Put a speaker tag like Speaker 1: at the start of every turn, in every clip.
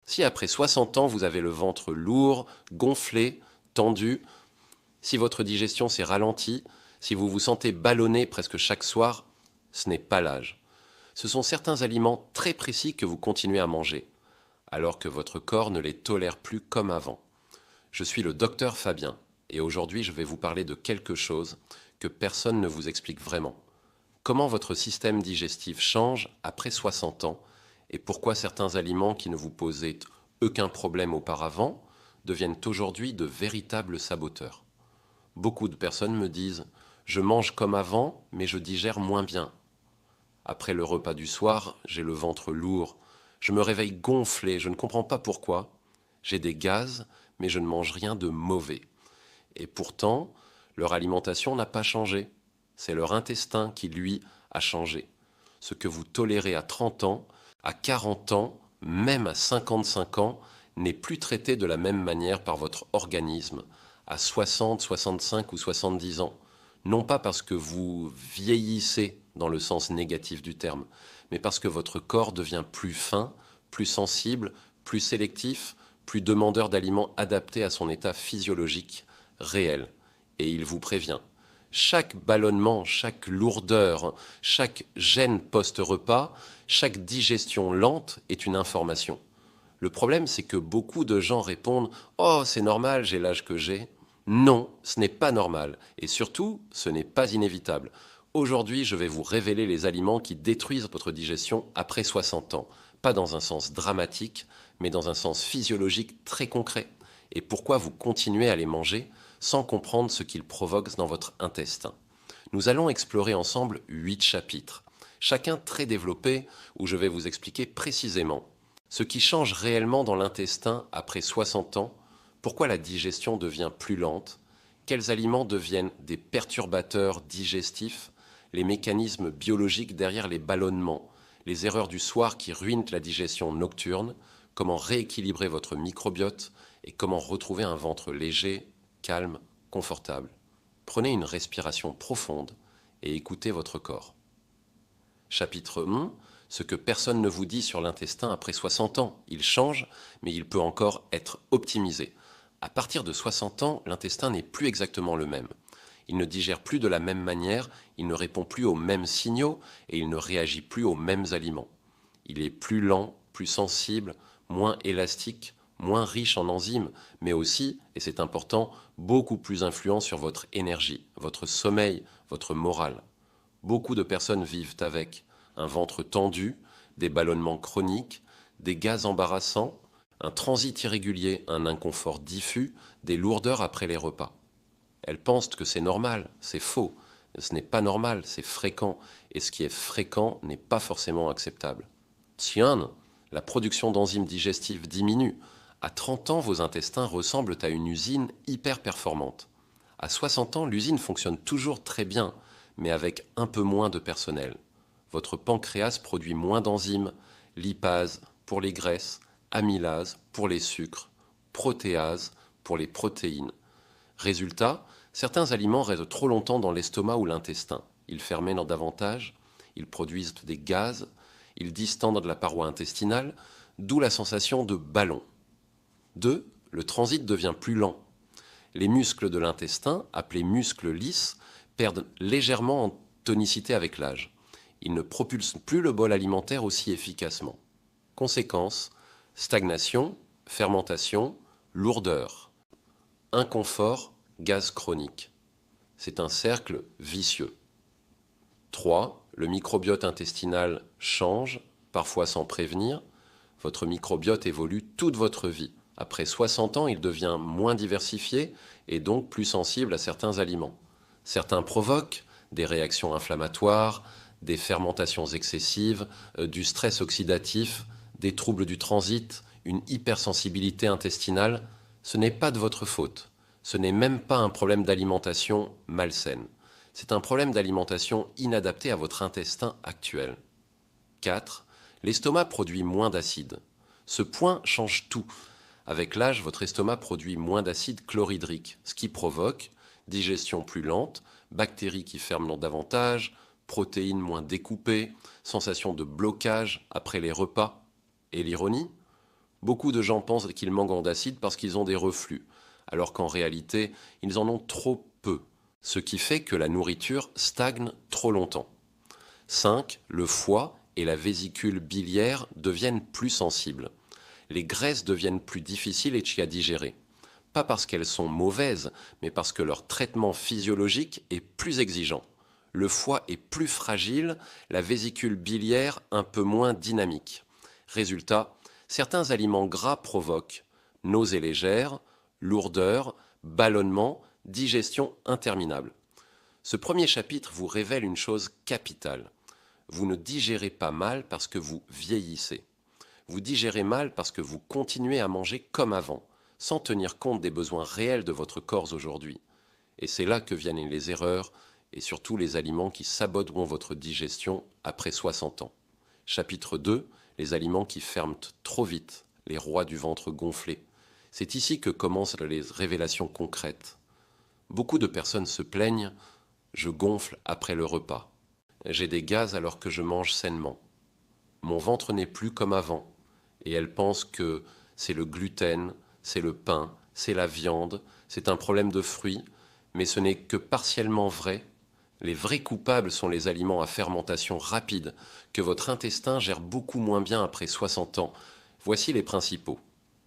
Speaker 1: Si après 60 ans, vous avez le ventre lourd, gonflé, tendu, si votre digestion s'est ralentie, si vous vous sentez ballonné presque chaque soir, ce n'est pas l'âge. Ce sont certains aliments très précis que vous continuez à manger, alors que votre corps ne les tolère plus comme avant. Je suis le docteur Fabien, et aujourd'hui je vais vous parler de quelque chose que personne ne vous explique vraiment. Comment votre système digestif change après 60 ans, et pourquoi certains aliments qui ne vous posaient aucun problème auparavant deviennent aujourd'hui de véritables saboteurs. Beaucoup de personnes me disent: je mange comme avant, mais je digère moins bien. Après le repas du soir, j'ai le ventre lourd. Je me réveille gonflé, je ne comprends pas pourquoi. J'ai des gaz, mais je ne mange rien de mauvais. Et pourtant, leur alimentation n'a pas changé. C'est leur intestin qui, lui, a changé. Ce que vous tolérez à 30 ans, à 40 ans, même à 55 ans, n'est plus traité de la même manière par votre organisme à 60, 65 ou 70 ans. Non pas parce que vous vieillissez dans le sens négatif du terme, mais parce que votre corps devient plus fin, plus sensible, plus sélectif, plus demandeur d'aliments adaptés à son état physiologique réel. Et il vous prévient. Chaque ballonnement, chaque lourdeur, chaque gêne post-repas, chaque digestion lente est une information. Le problème, c'est que beaucoup de gens répondent: oh, c'est normal, j'ai l'âge que j'ai. Non, ce n'est pas normal. Et surtout, ce n'est pas inévitable. Aujourd'hui, je vais vous révéler les aliments qui détruisent votre digestion après 60 ans. Pas dans un sens dramatique, mais dans un sens physiologique très concret. Et pourquoi vous continuez à les manger sans comprendre ce qu'ils provoquent dans votre intestin. Nous allons explorer ensemble 8 chapitres, chacun très développé, où je vais vous expliquer précisément ce qui change réellement dans l'intestin après 60 ans, pourquoi la digestion devient plus lente, quels aliments deviennent des perturbateurs digestifs, les mécanismes biologiques derrière les ballonnements, les erreurs du soir qui ruinent la digestion nocturne, comment rééquilibrer votre microbiote et comment retrouver un ventre léger, calme, confortable. Prenez une respiration profonde et écoutez votre corps. Chapitre 1. Ce que personne ne vous dit sur l'intestin après 60 ans. Il change, mais il peut encore être optimisé. À partir de 60 ans, l'intestin n'est plus exactement le même. Il ne digère plus de la même manière, il ne répond plus aux mêmes signaux et il ne réagit plus aux mêmes aliments. Il est plus lent, plus sensible, moins élastique, moins riche en enzymes, mais aussi, et c'est important, beaucoup plus influent sur votre énergie, votre sommeil, votre morale. Beaucoup de personnes vivent avec un ventre tendu, des ballonnements chroniques, des gaz embarrassants, un transit irrégulier, un inconfort diffus, des lourdeurs après les repas. Elles pensent que c'est normal, c'est faux. Ce n'est pas normal, c'est fréquent. Et ce qui est fréquent n'est pas forcément acceptable. Tiens, la production d'enzymes digestives diminue. À 30 ans, vos intestins ressemblent à une usine hyper performante. À 60 ans, l'usine fonctionne toujours très bien, mais avec un peu moins de personnel. Votre pancréas produit moins d'enzymes, lipase pour les graisses, amylase pour les sucres, protéase pour les protéines. Résultat, certains aliments restent trop longtemps dans l'estomac ou l'intestin. Ils fermentent davantage, ils produisent des gaz, ils distendent la paroi intestinale, d'où la sensation de ballon. 2. Le transit devient plus lent. Les muscles de l'intestin, appelés muscles lisses, perdent légèrement en tonicité avec l'âge. Ils ne propulsent plus le bol alimentaire aussi efficacement. Conséquence: stagnation, fermentation, lourdeur, inconfort, gaz chronique. C'est un cercle vicieux. 3. Le microbiote intestinal change, parfois sans prévenir. Votre microbiote évolue toute votre vie. Après 60 ans, il devient moins diversifié et donc plus sensible à certains aliments. Certains provoquent des réactions inflammatoires, des fermentations excessives, du stress oxydatif, des troubles du transit, une hypersensibilité intestinale. Ce n'est pas de votre faute. Ce n'est même pas un problème d'alimentation malsaine. C'est un problème d'alimentation inadapté à votre intestin actuel. 4. L'estomac produit moins d'acide. Ce point change tout. Avec l'âge, votre estomac produit moins d'acide chlorhydrique, ce qui provoque digestion plus lente, bactéries qui ferment davantage, protéines moins découpées, sensation de blocage après les repas. Et l'ironie? Beaucoup de gens pensent qu'ils manquent d'acide parce qu'ils ont des reflux, alors qu'en réalité, ils en ont trop peu, ce qui fait que la nourriture stagne trop longtemps. 5. Le foie et la vésicule biliaire deviennent plus sensibles. Les graisses deviennent plus difficiles à digérer. Pas parce qu'elles sont mauvaises, mais parce que leur traitement physiologique est plus exigeant. Le foie est plus fragile, la vésicule biliaire un peu moins dynamique. Résultat, certains aliments gras provoquent nausées légères, lourdeur, ballonnement, digestion interminable. Ce premier chapitre vous révèle une chose capitale. Vous ne digérez pas mal parce que vous vieillissez. Vous digérez mal parce que vous continuez à manger comme avant, sans tenir compte des besoins réels de votre corps aujourd'hui. Et c'est là que viennent les erreurs et surtout les aliments qui saboteront votre digestion après 60 ans. Chapitre 2, les aliments qui ferment trop vite, les rois du ventre gonflé. C'est ici que commencent les révélations concrètes. Beaucoup de personnes se plaignent « je gonfle après le repas ». J'ai des gaz alors que je mange sainement. Mon ventre n'est plus comme avant. Et elles pensent que c'est le gluten, c'est le pain, c'est la viande, c'est un problème de fruits, mais ce n'est que partiellement vrai. Les vrais coupables sont les aliments à fermentation rapide, que votre intestin gère beaucoup moins bien après 60 ans. Voici les principaux.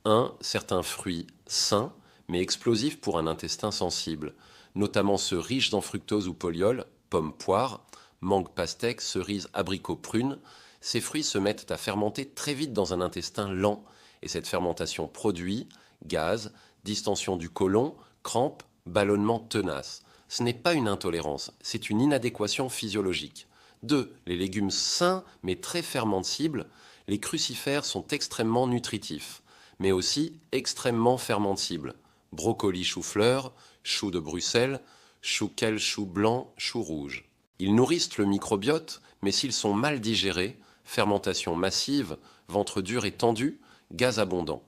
Speaker 1: 1. Certains fruits sains, mais explosifs pour un intestin sensible, notamment ceux riches en fructose ou poliol, pommes, poires, mangue, pastèque, cerises, abricots, prunes. Ces fruits se mettent à fermenter très vite dans un intestin lent, et cette fermentation produit gaz, distension du côlon, crampes, ballonnement tenace. Ce n'est pas une intolérance, c'est une inadéquation physiologique. 2. Les légumes sains mais très fermentibles, les crucifères sont extrêmement nutritifs, mais aussi extrêmement fermentibles. Brocoli, chou-fleur, chou de Bruxelles, chou-quel, chou blanc, chou rouge. Ils nourrissent le microbiote, mais s'ils sont mal digérés, fermentation massive, ventre dur et tendu, gaz abondant.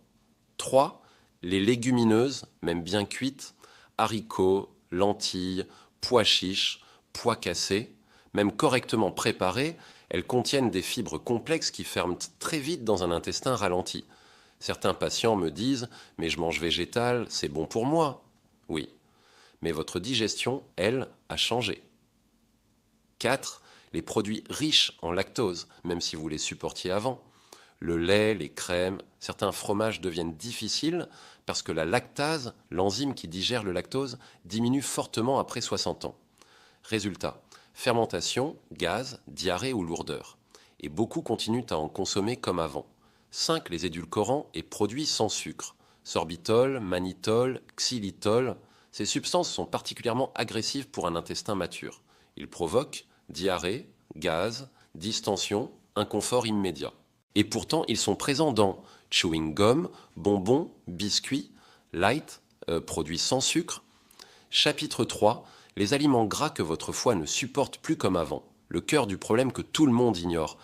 Speaker 1: 3. Les légumineuses, même bien cuites, haricots, lentilles, pois chiches, pois cassés, même correctement préparées, elles contiennent des fibres complexes qui ferment très vite dans un intestin ralenti. Certains patients me disent « mais je mange végétal, c'est bon pour moi ». Oui, mais votre digestion, elle, a changé. 4. Les produits riches en lactose, même si vous les supportiez avant. Le lait, les crèmes, certains fromages deviennent difficiles parce que la lactase, l'enzyme qui digère le lactose, diminue fortement après 60 ans. Résultat, fermentation, gaz, diarrhée ou lourdeur. Et beaucoup continuent à en consommer comme avant. 5. Les édulcorants et produits sans sucre. Sorbitol, mannitol, xylitol. Ces substances sont particulièrement agressives pour un intestin mature. Ils provoquent diarrhée, gaz, distension, inconfort immédiat. Et pourtant, ils sont présents dans chewing gum, bonbons, biscuits, light, produits sans sucre. Chapitre 3, les aliments gras que votre foie ne supporte plus comme avant. Le cœur du problème que tout le monde ignore.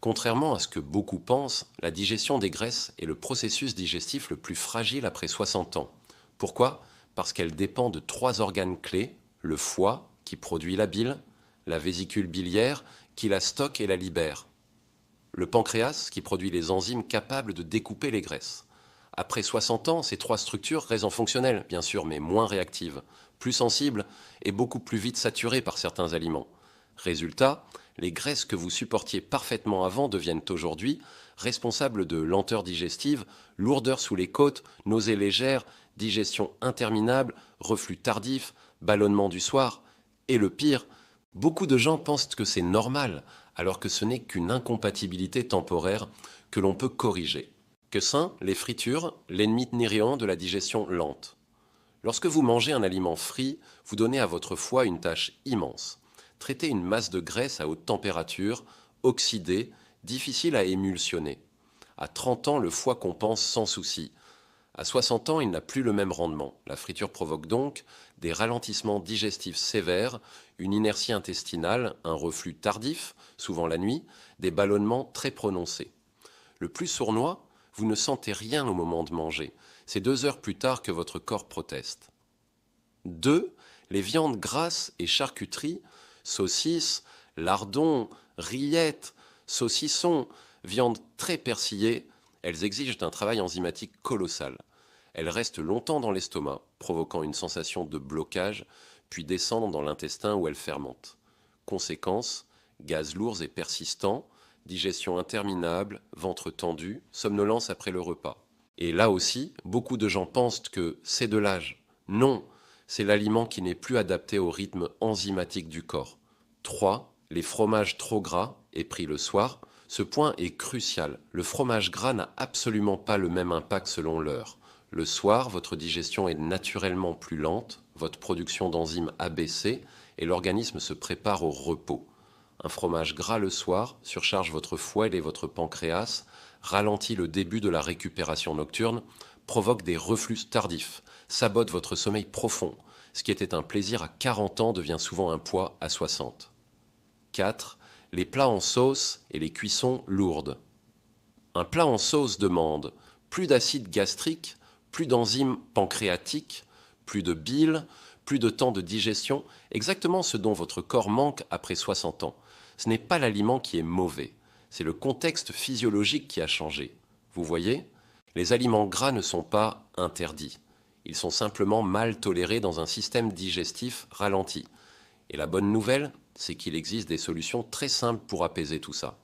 Speaker 1: Contrairement à ce que beaucoup pensent, la digestion des graisses est le processus digestif le plus fragile après 60 ans. Pourquoi ? Parce qu'elle dépend de 3 organes clés, le foie, qui produit la bile, la vésicule biliaire, qui la stocke et la libère, le pancréas, qui produit les enzymes capables de découper les graisses. Après 60 ans, ces 3 structures restent fonctionnelles, bien sûr, mais moins réactives, plus sensibles et beaucoup plus vite saturées par certains aliments. Résultat, les graisses que vous supportiez parfaitement avant deviennent aujourd'hui responsables de lenteur digestive, lourdeur sous les côtes, nausées légères, digestion interminable, reflux tardif, ballonnement du soir. Et le pire, beaucoup de gens pensent que c'est normal, alors que ce n'est qu'une incompatibilité temporaire que l'on peut corriger. Que sain, les fritures, l'ennemi numéro 1 de la digestion lente. Lorsque vous mangez un aliment frit, vous donnez à votre foie une tâche immense. Traiter une masse de graisse à haute température, oxydée, difficile à émulsionner. À 30 ans, le foie compense sans souci. À 60 ans, il n'a plus le même rendement. La friture provoque donc des ralentissements digestifs sévères, une inertie intestinale, un reflux tardif, souvent la nuit, des ballonnements très prononcés. Le plus sournois, vous ne sentez rien au moment de manger. C'est 2 heures plus tard que votre corps proteste. 2. Les viandes grasses et charcuteries, saucisses, lardons, rillettes, saucissons, viande très persillée, Elles exigent un travail enzymatique colossal. Elles restent longtemps dans l'estomac, provoquant une sensation de blocage, puis descendent dans l'intestin où elles fermentent. Conséquence, gaz lourds et persistants, digestion interminable, ventre tendu, somnolence après le repas. Et là aussi, beaucoup de gens pensent que c'est de l'âge. Non, c'est l'aliment qui n'est plus adapté au rythme enzymatique du corps. 3. Les fromages trop gras et pris le soir. Ce point est crucial. Le fromage gras n'a absolument pas le même impact selon l'heure. Le soir, votre digestion est naturellement plus lente, votre production d'enzymes a baissé et l'organisme se prépare au repos. Un fromage gras le soir surcharge votre foie et votre pancréas, ralentit le début de la récupération nocturne, provoque des reflux tardifs, sabote votre sommeil profond. Ce qui était un plaisir à 40 ans devient souvent un poids à 60. 4. Les plats en sauce et les cuissons lourdes. Un plat en sauce demande plus d'acide gastrique, plus d'enzymes pancréatiques, plus de bile, plus de temps de digestion, exactement ce dont votre corps manque après 60 ans. Ce n'est pas l'aliment qui est mauvais, c'est le contexte physiologique qui a changé. Vous voyez, les aliments gras ne sont pas interdits. Ils sont simplement mal tolérés dans un système digestif ralenti. Et la bonne nouvelle, c'est qu'il existe des solutions très simples pour apaiser tout ça.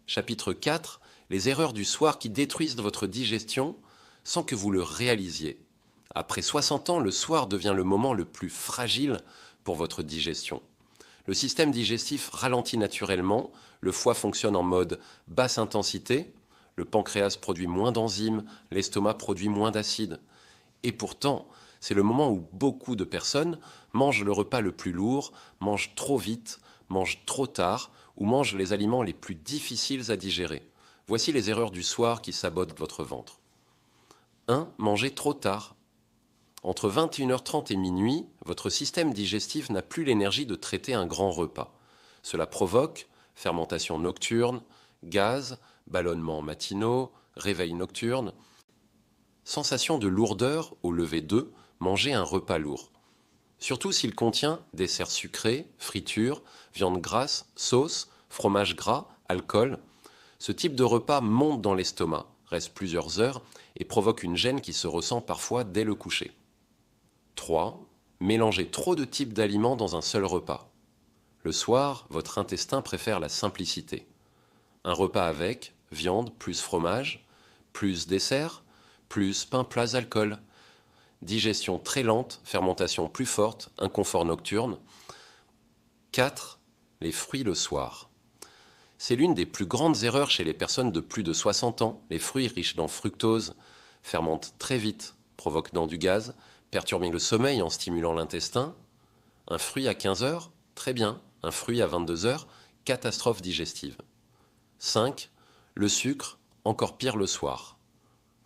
Speaker 1: Chapitre 4. Les erreurs du soir qui détruisent votre digestion sans que vous le réalisiez. Après 60 ans, le soir devient le moment le plus fragile pour votre digestion. Le système digestif ralentit naturellement, le foie fonctionne en mode basse intensité, le pancréas produit moins d'enzymes, l'estomac produit moins d'acide. Et pourtant, c'est le moment où beaucoup de personnes mangent le repas le plus lourd, mangent trop vite, mangent trop tard ou mangent les aliments les plus difficiles à digérer. Voici les erreurs du soir qui sabotent votre ventre. 1. Manger trop tard. Entre 21h30 et minuit, votre système digestif n'a plus l'énergie de traiter un grand repas. Cela provoque fermentation nocturne, gaz, ballonnements matinaux, réveil nocturne, sensation de lourdeur au lever 2, manger un repas lourd. Surtout s'il contient desserts sucrés, fritures, viande grasse, sauce, fromage gras, alcool. Ce type de repas monte dans l'estomac, reste plusieurs heures et provoque une gêne qui se ressent parfois dès le coucher. 3. Mélangez trop de types d'aliments dans un seul repas. Le soir, votre intestin préfère la simplicité. Un repas avec viande plus fromage, plus dessert, plus pain plats alcool. Digestion très lente, fermentation plus forte, inconfort nocturne. 4. Les fruits le soir. C'est l'une des plus grandes erreurs chez les personnes de plus de 60 ans. Les fruits riches dans fructose fermentent très vite, provoquant du gaz, perturbant le sommeil en stimulant l'intestin. Un fruit à 15 heures, très bien. Un fruit à 22 heures, catastrophe digestive. 5. Le sucre, encore pire le soir.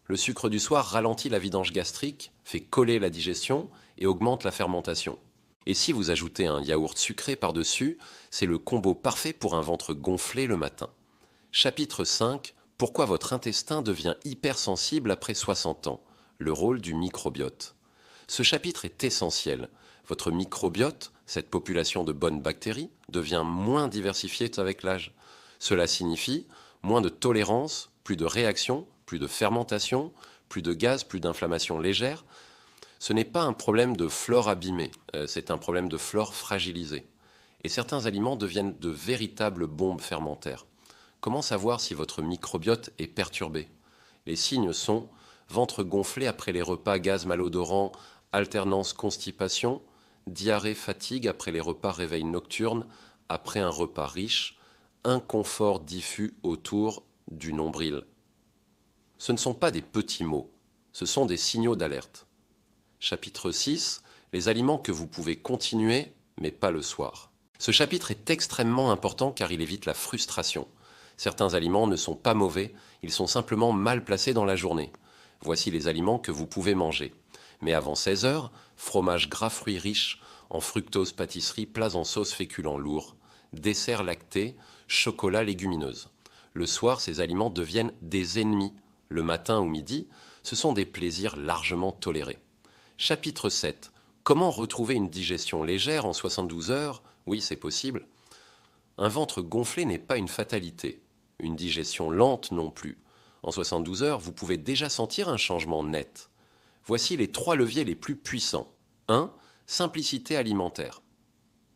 Speaker 1: Le sucre du soir ralentit la vidange gastrique, fait coller la digestion et augmente la fermentation. Et si vous ajoutez un yaourt sucré par-dessus, c'est le combo parfait pour un ventre gonflé le matin. Chapitre 5. Pourquoi votre intestin devient hypersensible après 60 ans? Le rôle du microbiote. Ce chapitre est essentiel. Votre microbiote, cette population de bonnes bactéries, devient moins diversifiée avec l'âge. Cela signifie moins de tolérance, plus de réaction, plus de fermentation, plus de gaz, plus d'inflammation légère. Ce n'est pas un problème de flore abîmée, c'est un problème de flore fragilisée. Et certains aliments deviennent de véritables bombes fermentaires. Comment savoir si votre microbiote est perturbé? Les signes sont ventre gonflé après les repas, gaz malodorant, alternance constipation, diarrhée, fatigue après les repas, réveil nocturne, après un repas riche, inconfort diffus autour du nombril. Ce ne sont pas des petits mots, ce sont des signaux d'alerte. Chapitre 6. Les aliments que vous pouvez continuer, mais pas le soir. Ce chapitre est extrêmement important car il évite la frustration. Certains aliments ne sont pas mauvais, ils sont simplement mal placés dans la journée. Voici les aliments que vous pouvez manger. Mais avant 16 heures, fromage gras fruits riches, en fructose pâtisserie, plats en sauce féculents lourds, dessert lacté, chocolat légumineuse. Le soir, ces aliments deviennent des ennemis. Le matin ou midi, ce sont des plaisirs largement tolérés. Chapitre 7. Comment retrouver une digestion légère en 72 heures? Oui, c'est possible. Un ventre gonflé n'est pas une fatalité. Une digestion lente non plus. En 72 heures, vous pouvez déjà sentir un changement net. Voici les 3 leviers les plus puissants. 1. Simplicité alimentaire.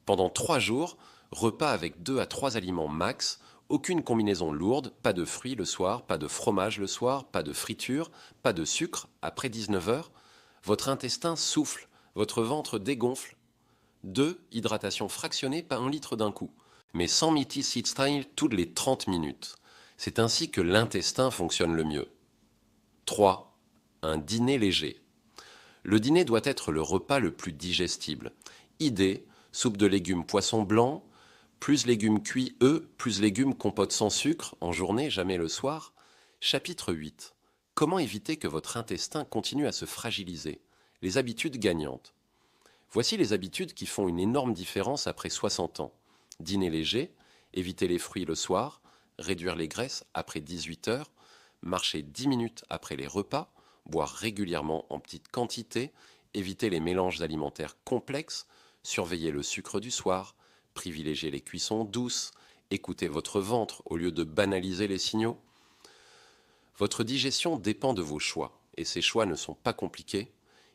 Speaker 1: Pendant 3 jours, repas avec 2 à 3 aliments max, aucune combinaison lourde, pas de fruits le soir, pas de fromage le soir, pas de friture, pas de sucre après 19 heures. Votre intestin souffle, votre ventre dégonfle. 2. Hydratation fractionnée, pas 1 litre d'un coup, mais sans Meaty Seed Style toutes les 30 minutes. C'est ainsi que l'intestin fonctionne le mieux. 3. Un dîner léger. Le dîner doit être le repas le plus digestible. Idée, soupe de légumes poisson blanc, plus légumes cuits œufs, plus légumes compote sans sucre, en journée, jamais le soir. Chapitre 8. Comment éviter que votre intestin continue à se fragiliser? Les habitudes gagnantes. Voici les habitudes qui font une énorme différence après 60 ans. Dîner léger, éviter les fruits le soir, réduire les graisses après 18 heures, marcher 10 minutes après les repas, boire régulièrement en petite quantité, éviter les mélanges alimentaires complexes, surveiller le sucre du soir, privilégier les cuissons douces, écouter votre ventre au lieu de banaliser les signaux. Votre digestion dépend de vos choix, et ces choix ne sont pas compliqués.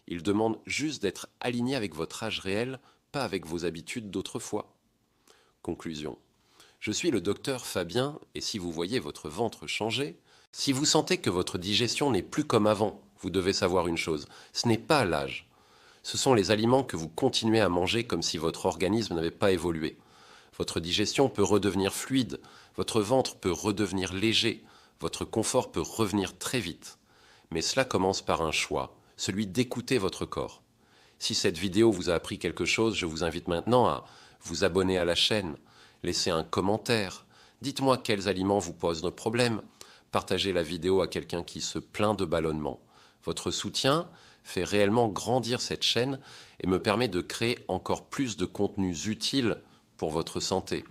Speaker 1: Ils demandent juste d'être alignés avec votre âge réel, pas avec vos habitudes d'autrefois. Conclusion. Je suis le docteur Fabien, et si vous voyez votre ventre changer, si vous sentez que votre digestion n'est plus comme avant, vous devez savoir une chose, ce n'est pas l'âge. Ce sont les aliments que vous continuez à manger comme si votre organisme n'avait pas évolué. Votre digestion peut redevenir fluide, votre ventre peut redevenir léger, votre confort peut revenir très vite. Mais cela commence par un choix, celui d'écouter votre corps. Si cette vidéo vous a appris quelque chose, je vous invite maintenant à vous abonner à la chaîne, laisser un commentaire, dites-moi quels aliments vous posent de problème, partagez la vidéo à quelqu'un qui se plaint de ballonnement. Votre soutien fait réellement grandir cette chaîne et me permet de créer encore plus de contenus utiles pour votre santé.